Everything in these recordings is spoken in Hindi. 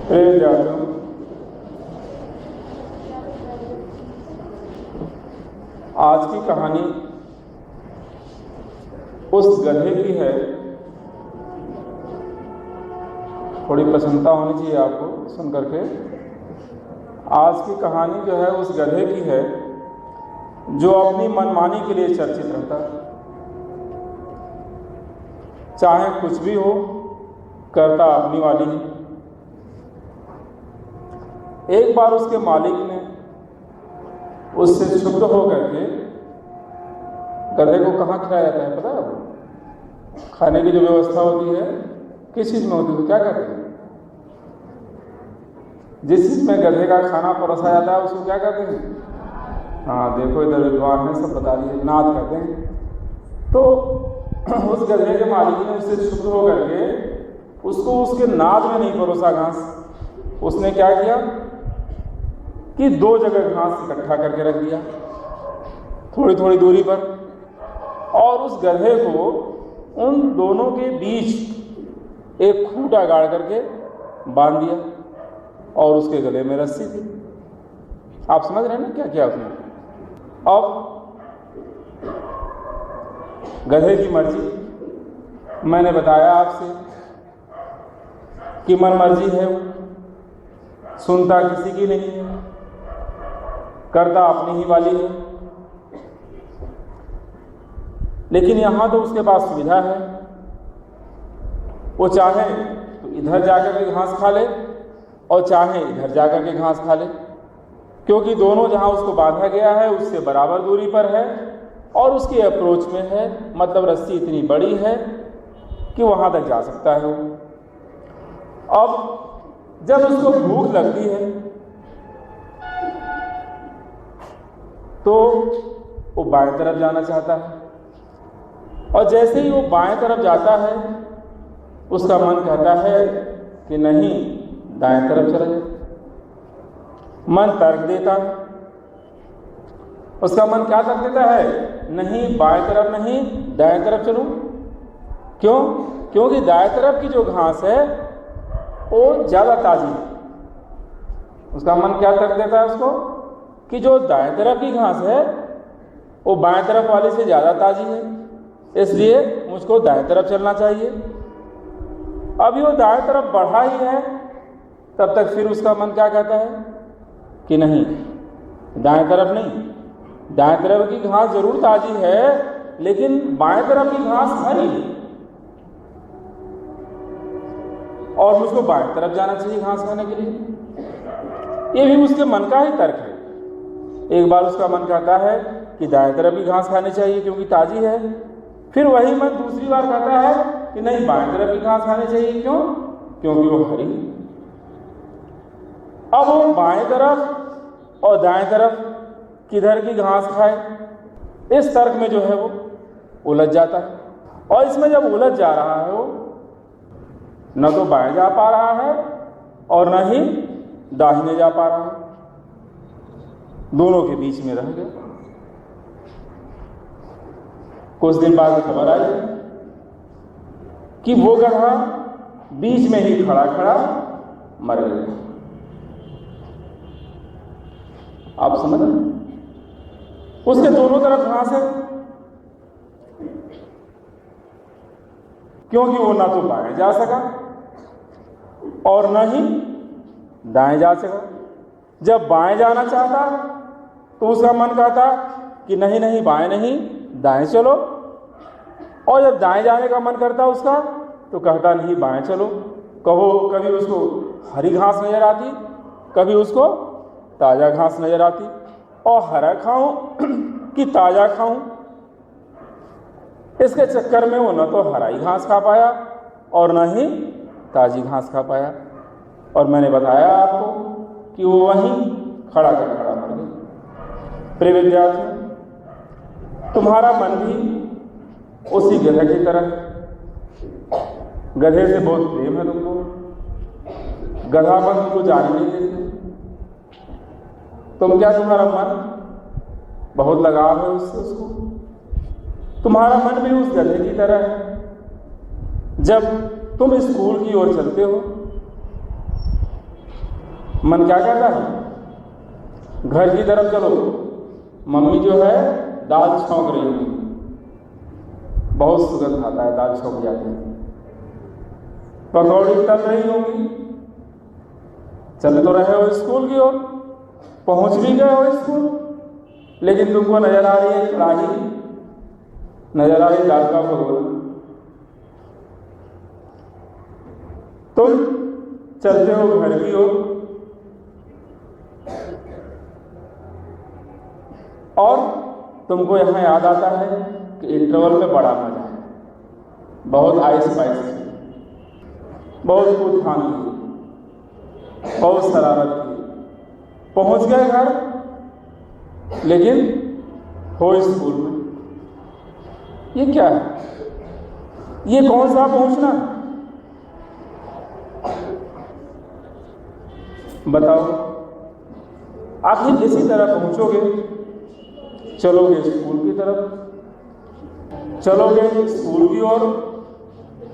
प्रिय विद्यार्थियों, आज की कहानी उस गधे की है। थोड़ी प्रसन्नता होनी चाहिए आपको सुन करके। आज की कहानी जो है उस गधे की है जो अपनी मनमानी के लिए चर्चित रहता है। चाहे कुछ भी हो, करता अपनी वाली है। एक बार उसके मालिक ने उससे क्षुब्ध होकर के गधे को कहाँ खिलाया जाता है पता है आपको? खाने की जो व्यवस्था होती है किस चीज़ में होती है, तो क्या कहते हैं? जिस चीज़ में गधे का खाना परोसा जाता है उसको क्या कहते हैं? हाँ देखो, इधर विद्वान ने सब बता दिए, नाद कहते हैं। तो उस गधे के मालिक ने उससे क्षुब्ध होकर के उसको उसके नाद में नहीं परोसा घास। उसने क्या किया कि 2 जगह घास इकट्ठा करके रख दिया थोड़ी थोड़ी दूरी पर, और उस गधे को उन दोनों के बीच एक खूंटा गाड़ करके बांध दिया और उसके गले में रस्सी थी। आप समझ रहे हैं ना क्या किया उसने? अब गधे की मर्जी, मैंने बताया आपसे कि मन मर्जी है, वो सुनता किसी की नहीं है, करता अपनी ही वाली है। लेकिन यहां तो उसके पास सुविधा है, वो चाहे तो इधर जाकर के घास खा ले और चाहे इधर जाकर के घास खा ले, क्योंकि दोनों जहां उसको बांधा गया है उससे बराबर दूरी पर है और उसकी अप्रोच में है। मतलब रस्सी इतनी बड़ी है कि वहां तक जा सकता है वो। अब जब उसको भूख लगती है तो वो बाएं तरफ जाना चाहता है, और जैसे ही वो बाएं तरफ जाता है उसका मन कहता है कि नहीं, दाएं तरफ चला जाए। मन तर्क देता है, उसका मन क्या तर्क देता है? नहीं, बाएं तरफ नहीं, दाएं तरफ चलूं। क्यों? क्योंकि दाएं तरफ की जो घास है वो ज़्यादा ताज़ी है। उसका मन क्या तर्क देता है उसको कि जो दाएं तरफ की घास है वो बाएं तरफ वाली से ज़्यादा ताज़ी है, इसलिए मुझको दाएं तरफ चलना चाहिए। अभी वो दाएं तरफ बढ़ा ही है, तब तक फिर उसका मन क्या कहता है कि नहीं, दाएं तरफ नहीं, दाएं तरफ की घास जरूर ताज़ी है लेकिन बाएं तरफ की घास हरी है और मुझको बाएं तरफ जाना चाहिए घास खाने के लिए। ये भी उसके मन का ही तर्क है। एक बार उसका मन कहता है कि दाएं तरफ की घास खानी चाहिए क्योंकि ताज़ी है, फिर वही मन दूसरी बार कहता है कि नहीं, बाएं तरफ की घास खानी चाहिए। क्यों? क्योंकि वो हरी है। अब वो बाएं तरफ और दाएं तरफ किधर की घास खाए, इस तर्क में जो है वो उलझ जाता है। और इसमें जब उलझ जा रहा है वो न तो बाएं जा पा रहा है और न ही दाहिने जा पा रहा है, दोनों के बीच में रह गया। कुछ दिन बाद खबर आई कि वो गधा बीच में ही खड़ा खड़ा मर गया। आप समझ रहे? उसके दोनों तरफ घास है, क्योंकि वो ना तो बाएं जा सका और न ही दाएं जा सका। जब बाएं जाना चाहता तो उसका मन कहता कि नहीं नहीं, बाएं नहीं, दाएं चलो। और जब दाएं जाने का मन करता उसका तो कहता नहीं, बाएं चलो। कभी उसको हरी घास नजर आती, कभी उसको ताज़ा घास नजर आती, और हरा खाऊं कि ताज़ा खाऊं, इसके चक्कर में वो न तो हराई घास खा पाया और न ही ताज़ी घास खा पाया। और मैंने बताया आपको कि वो वहीं खड़ा कर खड़ा मर गया। प्रिय विद्यार्थियों, तुम्हारा मन भी उसी गधे की तरह, गधे से बहुत प्रेम है तुमको, गधापन तुमको जाने नहीं देते। तुम्हारा मन बहुत लगाव है उससे, उसको। तुम्हारा मन भी उस गधे की तरह है। जब तुम स्कूल की ओर चलते हो मन क्या कहता है? घर की तरफ चलो, मम्मी जो है दाल छौंक रही है, बहुत सुगंध आता है, दाल छौंक जाती है। पकौड़ी तल रही होंगी, चल तो रहे हो स्कूल की ओर, पहुंच भी गए हो स्कूल, लेकिन तुमको नजर आ रही है कढ़ाई, नजर आ रही दाल का भगोना। तुम चलते हो घर की ओर और तुमको यहां याद आता है कि इंटरवल में बड़ा मजा है, बहुत आइस पाइस की, बहुत कूद फान की, बहुत शरारत की। पहुंच गए घर, लेकिन हो स्कूल में। ये क्या है? ये कौन सा पहुंचना? बताओ। आखिर इसी तरह पहुंचोगे, चलोगे स्कूल की तरफ, चलोगे स्कूल की ओर,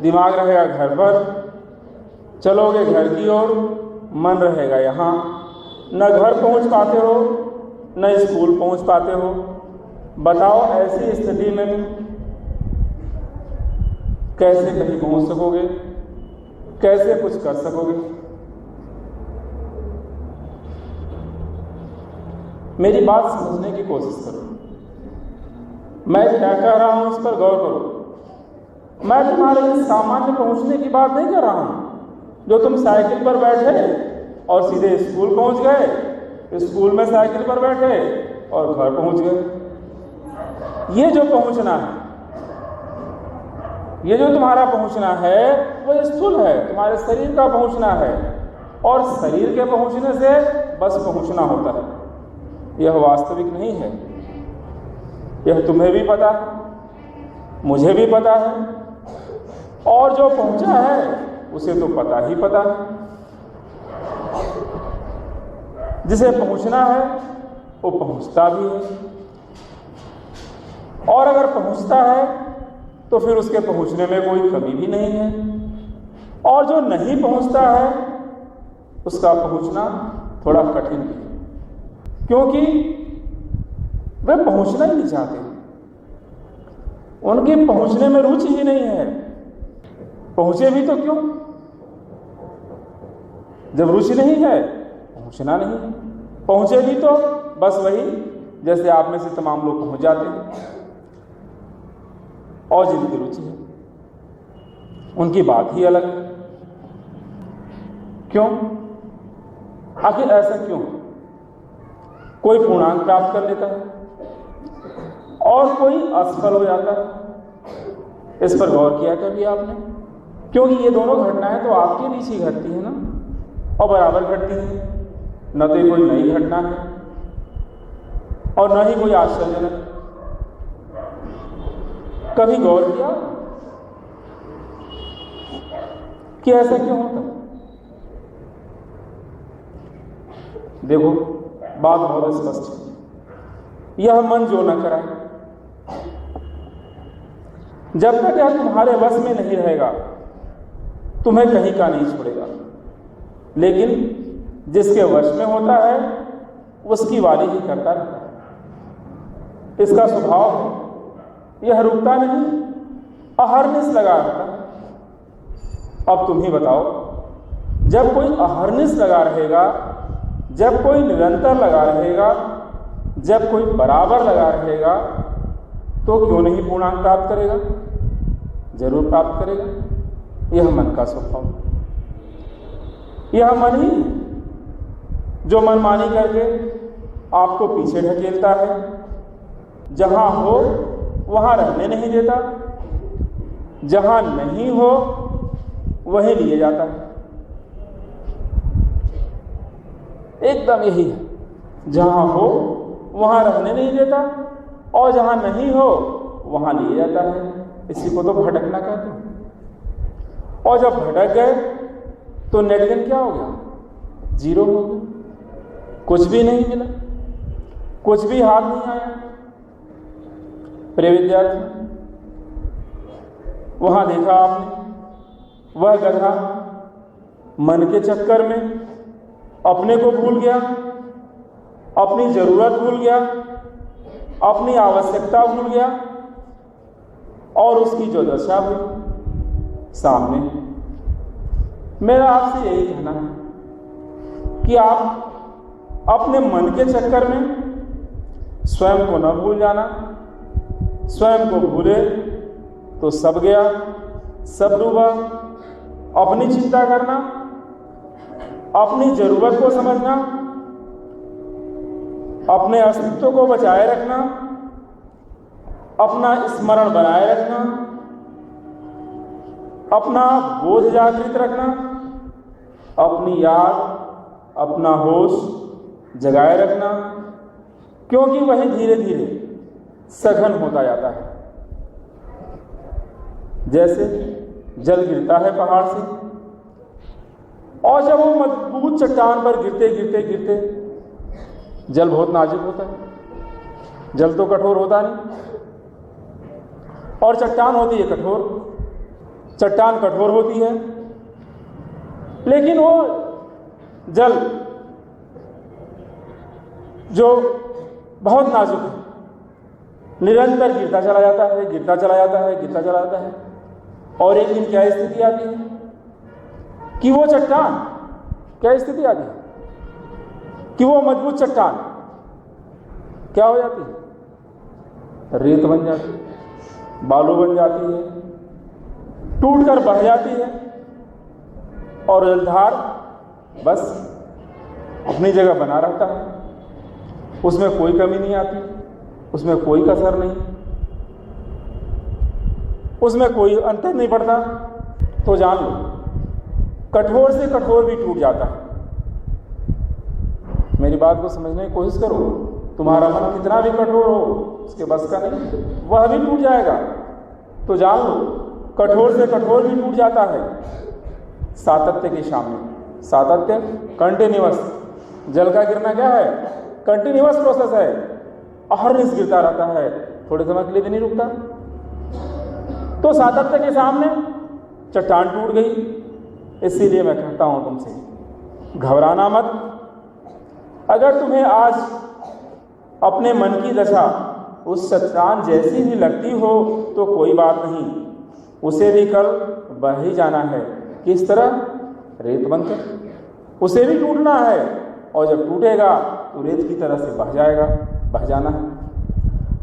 दिमाग रहेगा घर पर, चलोगे घर की ओर, मन रहेगा यहाँ। न घर पहुंच पाते हो, न स्कूल पहुंच पाते हो। बताओ ऐसी स्थिति में कैसे कहीं पहुंच सकोगे, कैसे कुछ कर सकोगे? मेरी बात समझने की कोशिश करो। मैं क्या कह रहा हूं इस पर गौर करो। मैं तुम्हारे इस सामान्य पहुंचने की बात नहीं कर रहा हूं जो तुम साइकिल पर बैठे और सीधे स्कूल पहुंच गए, स्कूल में साइकिल पर बैठे और घर पहुंच गए। ये जो पहुंचना है, ये जो तुम्हारा पहुंचना है वो स्थूल है, तुम्हारे शरीर का पहुंचना है, और शरीर के पहुंचने से बस पहुंचना होता है। यह वास्तविक नहीं है। यह तुम्हें भी पता है, मुझे भी पता है, और जो पहुंचा है उसे तो पता ही पता है। जिसे पहुंचना है वो पहुंचता भी है, और अगर पहुंचता है तो फिर उसके पहुंचने में कोई कमी भी नहीं है, और जो नहीं पहुंचता है उसका पहुंचना थोड़ा कठिन है, क्योंकि वे पहुंचना ही नहीं चाहते, उनकी पहुंचने में रुचि ही नहीं है। पहुंचे भी तो क्यों? जब रुचि नहीं है, पहुंचना नहीं है। पहुंचे भी तो बस वही जैसे आप में से तमाम लोग पहुंच जाते हैं, और जिनकी रुचि है उनकी बात ही अलग है। क्यों? आखिर ऐसा क्यों? कोई पूर्णांक प्राप्त कर लेता है और कोई असफल हो जाता है। इस पर गौर किया कभी आपने? क्योंकि ये दोनों घटनाएं तो आपके बीच ही घटती है ना, और बराबर घटती है। न तो कोई नई घटना है और न ही कोई आश्चर्यजनक। कभी गौर किया कि ऐसा क्यों होता? देखो, बात बहुत स्पष्ट है। यह मन जो न कराए, जब तक यह तुम्हारे वश में नहीं रहेगा, तुम्हें कहीं का नहीं छोड़ेगा। लेकिन जिसके वश में होता है उसकी वाली ही करता रहता है। इसका स्वभाव है, यह रुकता नहीं, अहरनिश लगा रहता है। अब तुम ही बताओ, जब कोई अहरनिश लगा रहेगा, जब कोई निरंतर लगा रहेगा, जब कोई बराबर लगा रहेगा, तो क्यों नहीं पूर्णांक प्राप्त करेगा? जरूर प्राप्त करेगा। यह मन का स्वभाव, यह मन ही जो मनमानी करके आपको पीछे ढकेलता है, जहां हो वहां रहने नहीं देता, जहां नहीं हो वहीं लिए जाता है। एकदम यही है, जहां हो वहां रहने नहीं देता, और जहां नहीं हो वहां लिए जाता है। इसी को तो भटकना कहते हैं। और जब भटक गए तो नेट गेन क्या हो गया? जीरो हो गया, कुछ भी नहीं मिला, कुछ भी हाथ नहीं आया। प्रिय विद्यार्थी, वहां देखा आपने, वह गधा मन के चक्कर में अपने को भूल गया, अपनी जरूरत भूल गया, अपनी आवश्यकता भूल गया और उसकी जो दशा हुई सामने। मेरा आपसे यही कहना है कि आप अपने मन के चक्कर में स्वयं को न भूल जाना। स्वयं को भूले तो सब गया, सब डूबा। अपनी चिंता करना, अपनी जरूरत को समझना, अपने अस्तित्व को बचाए रखना, अपना स्मरण बनाए रखना, अपना बोध जागृत रखना, अपनी याद, अपना होश जगाए रखना, क्योंकि वही धीरे धीरे सघन होता जाता है। जैसे जल गिरता है पहाड़ से और जब वो मजबूत चट्टान पर गिरते गिरते गिरते, जल बहुत नाजुक होता है, जल तो कठोर होता नहीं, और चट्टान होती है कठोर, चट्टान कठोर होती है, लेकिन वो जल जो बहुत नाजुक है, निरंतर गिरता चला जाता है, गिरता चला जाता है, गिरता चला जाता है, और एक दिन क्या स्थिति आती है कि वो चट्टान, क्या स्थिति आती है कि वो मजबूत चट्टान क्या हो जाती है? रेत बन जाती है, बालू बन जाती है, टूट कर बह जाती है, और जलधार बस अपनी जगह बना रहता है, उसमें कोई कमी नहीं आती, उसमें कोई कसर नहीं, उसमें कोई अंतर नहीं पड़ता। तो जान लो, कठोर से कठोर भी टूट जाता है। मेरी बात को समझने की कोशिश करो। तुम्हारा मन कितना भी कठोर हो, उसके बस का नहीं, वह भी टूट जाएगा। तो जान लो, कठोर से कठोर भी टूट जाता है सातत्य के सामने। सातत्य कंटिन्यूअस, जल का गिरना क्या है? कंटिन्यूअस प्रोसेस है, अहरनिश गिरता रहता है, थोड़े समय के लिए भी नहीं रुकता। तो सातत्य के सामने चट्टान टूट गई। इसीलिए मैं कहता हूं तुमसे, घबराना मत। अगर तुम्हें आज अपने मन की दशा उस चट्टान जैसी भी लगती हो तो कोई बात नहीं, उसे भी कल बह ही जाना है। किस तरह? रेत बनकर उसे भी टूटना है, और जब टूटेगा तो रेत की तरह से बह जाएगा, बह जाना है।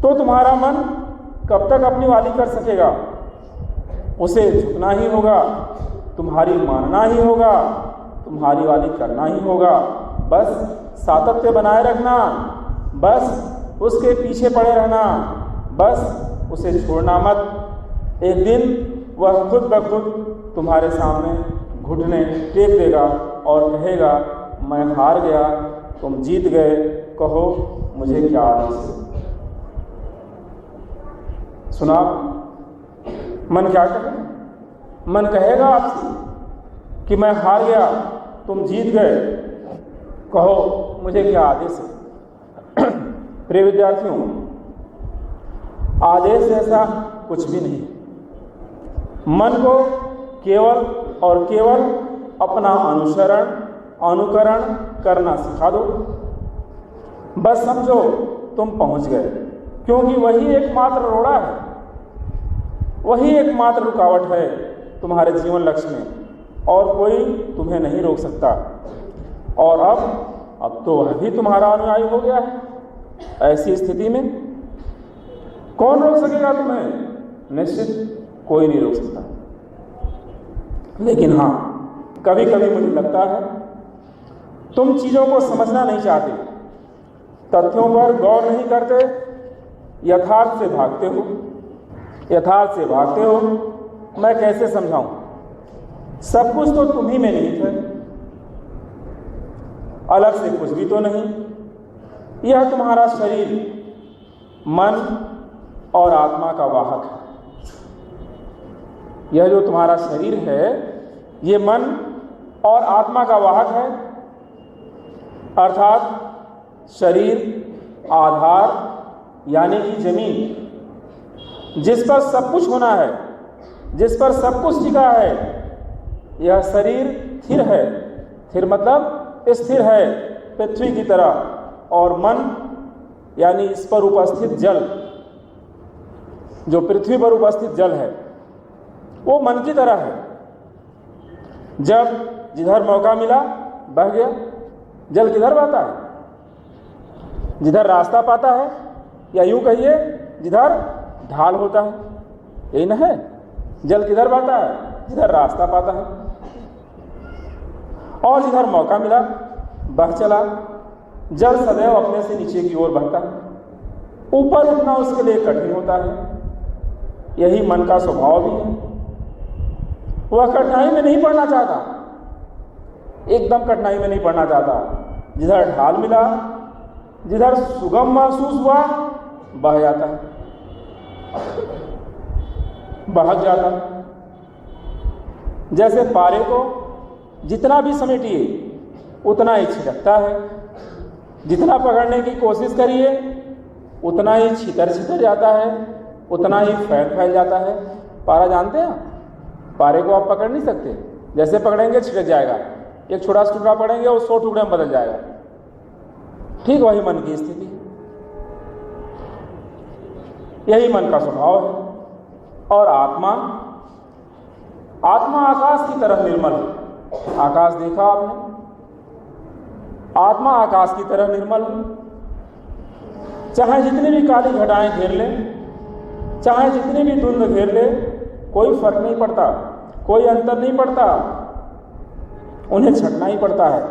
तो तुम्हारा मन कब तक अपनी वाली कर सकेगा? उसे झुकना ही होगा, तुम्हारी मानना ही होगा, तुम्हारी वाली करना ही होगा। बस सातत्य बनाए रखना, बस उसके पीछे पड़े रहना, बस उसे छोड़ना मत। एक दिन वह खुद ब खुद तुम्हारे सामने घुटने टेक देगा और कहेगा, मैं हार गया, तुम जीत गए, कहो मुझे क्या आदेश। सुना? मन क्या कहे? मन कहेगा आपसे कि मैं हार गया, तुम जीत गए, कहो मुझे क्या आदेश है। प्रिय विद्यार्थियों, आदेश ऐसा कुछ भी नहीं। मन को केवल और केवल अपना अनुसरण, अनुकरण करना सिखा दो। बस समझो तुम पहुंच गए, क्योंकि वही एकमात्र रोड़ा है, वही एकमात्र रुकावट है तुम्हारे जीवन लक्ष्य में, और कोई तुम्हें नहीं रोक सकता। और अब तो वह भी तुम्हारा अनुयायी हो गया है। ऐसी स्थिति में कौन रोक सकेगा तुम्हें? निश्चित कोई नहीं रोक सकता। लेकिन हाँ, कभी कभी मुझे लगता है तुम चीज़ों को समझना नहीं चाहते, तथ्यों पर गौर नहीं करते, यथार्थ से भागते हो, यथार्थ से भागते हो। मैं कैसे समझाऊं? सब कुछ तो तुम ही में निहित है, अलग से कुछ भी तो नहीं। यह तुम्हारा शरीर मन और आत्मा का वाहक है। यह जो तुम्हारा शरीर है, ये मन और आत्मा का वाहक है। अर्थात शरीर आधार यानी कि जमीन, जिस पर सब कुछ होना है, जिस पर सब कुछ टिका है। यह शरीर स्थिर है, स्थिर मतलब स्थिर है पृथ्वी की तरह, और मन यानी इस पर उपस्थित जल, जो पृथ्वी पर उपस्थित जल है वो मन की तरह है। जब जिधर मौका मिला बह गया। जल किधर बहता है? जिधर रास्ता पाता है, या यूं कहिए जिधर ढाल होता है, यही ना है। जल किधर बहता है? जिधर रास्ता पाता है, और जिधर मौका मिला बह चला। जल सदैव अपने से नीचे की ओर बहता है, ऊपर उठना उसके लिए कठिन होता है। यही मन का स्वभाव भी है। वह कठिनाई में नहीं पड़ना चाहता, एकदम कठिनाई में नहीं पड़ना चाहता। जिधर ढाल मिला, जिधर सुगम महसूस हुआ, बह जाता है, बहक जाता है। जैसे पारे को जितना भी समेटिए उतना ही छिटकता है, जितना पकड़ने की कोशिश करिए उतना ही छितर छितर जाता है, उतना ही फैल जाता है। पारा जानते हैं? पारे को आप पकड़ नहीं सकते, जैसे पकड़ेंगे छिटक जाएगा। एक छोटा सा टुकड़ा पकड़ेंगे और 100 टुकड़े में बदल जाएगा। ठीक वही मन की स्थिति, यही मन का स्वभाव है। और आत्मा आकाश की तरह निर्मल है। आकाश देखा आपने? आत्मा आकाश की तरह निर्मल है। चाहे जितनी भी काली घटाएं घेर ले, चाहे जितनी भी धुंध घेर ले, कोई फर्क नहीं पड़ता, कोई अंतर नहीं पड़ता, उन्हें छटना ही पड़ता है।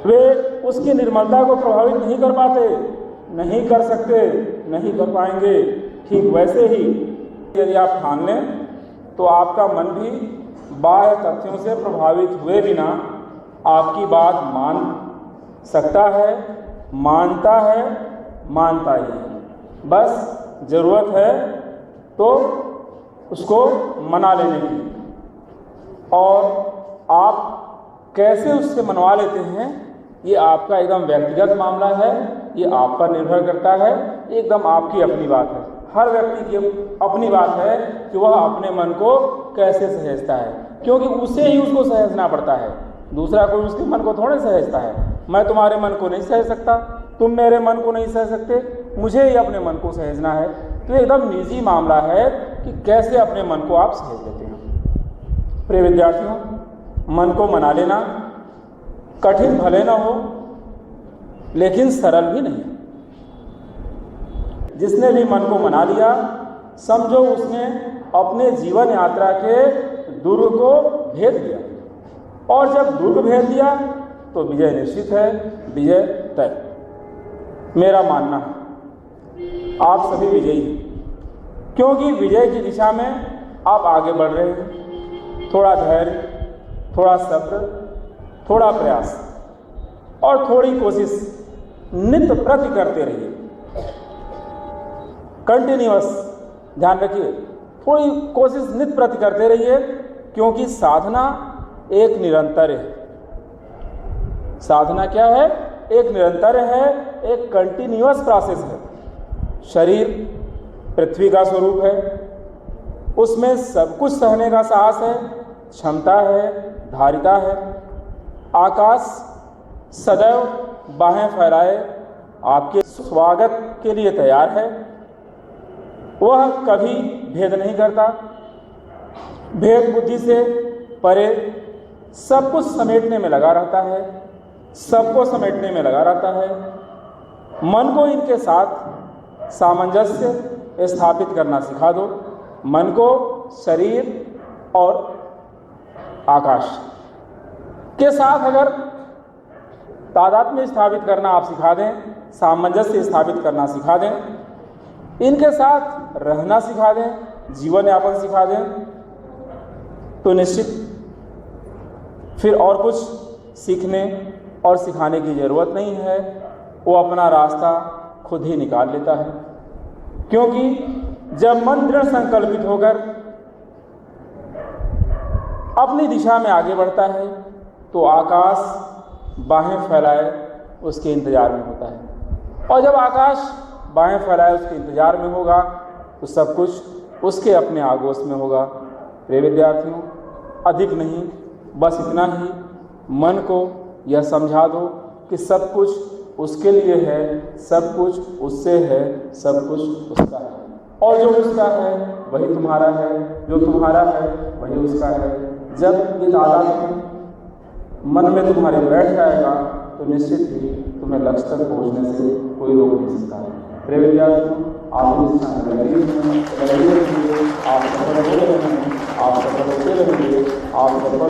वे उसकी निर्मलता को प्रभावित नहीं कर पाते, नहीं कर सकते, नहीं कर पाएंगे। ठीक वैसे ही यदि आप ठान लें तो आपका मन भी बाह्य तथ्यों से प्रभावित हुए बिना आपकी बात मान सकता है, मानता है, मानता ही है। बस जरूरत है तो उसको मना लेने की। और आप कैसे उससे मनवा लेते हैं, ये आपका एकदम व्यक्तिगत मामला है, ये आप पर निर्भर करता है, एकदम आपकी अपनी बात है। हर व्यक्ति की अपनी बात है कि वह अपने मन को कैसे सहेजता है, क्योंकि उसे ही उसको सहेजना पड़ता है। दूसरा कोई उसके मन को थोड़े सहेजता है। मैं तुम्हारे मन को नहीं सहेज सकता, तुम मेरे मन को नहीं सहेज सकते, मुझे ही अपने मन को सहेजना है। तो एकदम निजी मामला है कि कैसे अपने मन को आप सहेज लेते हैं। प्रिय विद्यार्थियों, मन को मना लेना कठिन भले ना हो, लेकिन सरल भी नहीं। जिसने भी मन को मना लिया, समझो उसने अपने जीवन यात्रा के दुर्ग को भेद दिया, और जब दुर्ग भेद दिया तो विजय निश्चित है, विजय तय। मेरा मानना है आप सभी विजयी हैं, क्योंकि विजय की दिशा में आप आगे बढ़ रहे हैं। थोड़ा धैर्य, थोड़ा सब्र, थोड़ा प्रयास और थोड़ी कोशिश नित्य प्रति करते रहिए। कंटिन्यूअस, ध्यान रखिए, थोड़ी कोशिश नित्य प्रति करते रहिए, क्योंकि साधना एक निरंतर है। साधना क्या है? एक निरंतर है, एक कंटिन्यूअस प्रोसेस है। शरीर पृथ्वी का स्वरूप है, उसमें सब कुछ सहने का साहस है, क्षमता है, धारिता है। आकाश सदैव बाहें फैलाए आपके स्वागत के लिए तैयार है। वह कभी भेद नहीं करता, भेद बुद्धि से परे सब कुछ समेटने में लगा रहता है, सबको समेटने में लगा रहता है। मन को इनके साथ सामंजस्य स्थापित करना सिखा दो। मन को शरीर और आकाश के साथ अगर तादात्म्य स्थापित करना आप सिखा दें, सामंजस्य स्थापित करना सिखा दें, इनके साथ रहना सिखा दें, जीवन यापन सिखा दें, तो निश्चित फिर और कुछ सीखने और सिखाने की ज़रूरत नहीं है। वो अपना रास्ता खुद ही निकाल लेता है। क्योंकि जब मन दृढ़ संकल्पित होकर अपनी दिशा में आगे बढ़ता है तो आकाश बाहें फैलाए उसके इंतजार में होता है, और जब आकाश बाहें फैलाए उसके इंतजार में होगा तो सब कुछ उसके अपने आगोश में होगा। प्रिय विद्यार्थियों, अधिक नहीं, बस इतना ही मन को यह समझा दो कि सब कुछ उसके लिए है, सब कुछ उससे है, सब कुछ उसका है, और जो उसका है वही तुम्हारा है, जो तुम्हारा है वही उसका है। जब ये तादाद मन में तुम्हारे बैठ जाएगा तो निश्चित ही तुम्हें लक्ष्य तक पहुंचने से कोई रोक नहीं सकता। प्रिय विद्यार्थियों, आप इस आप सफल होते रहेंगे, आप सफल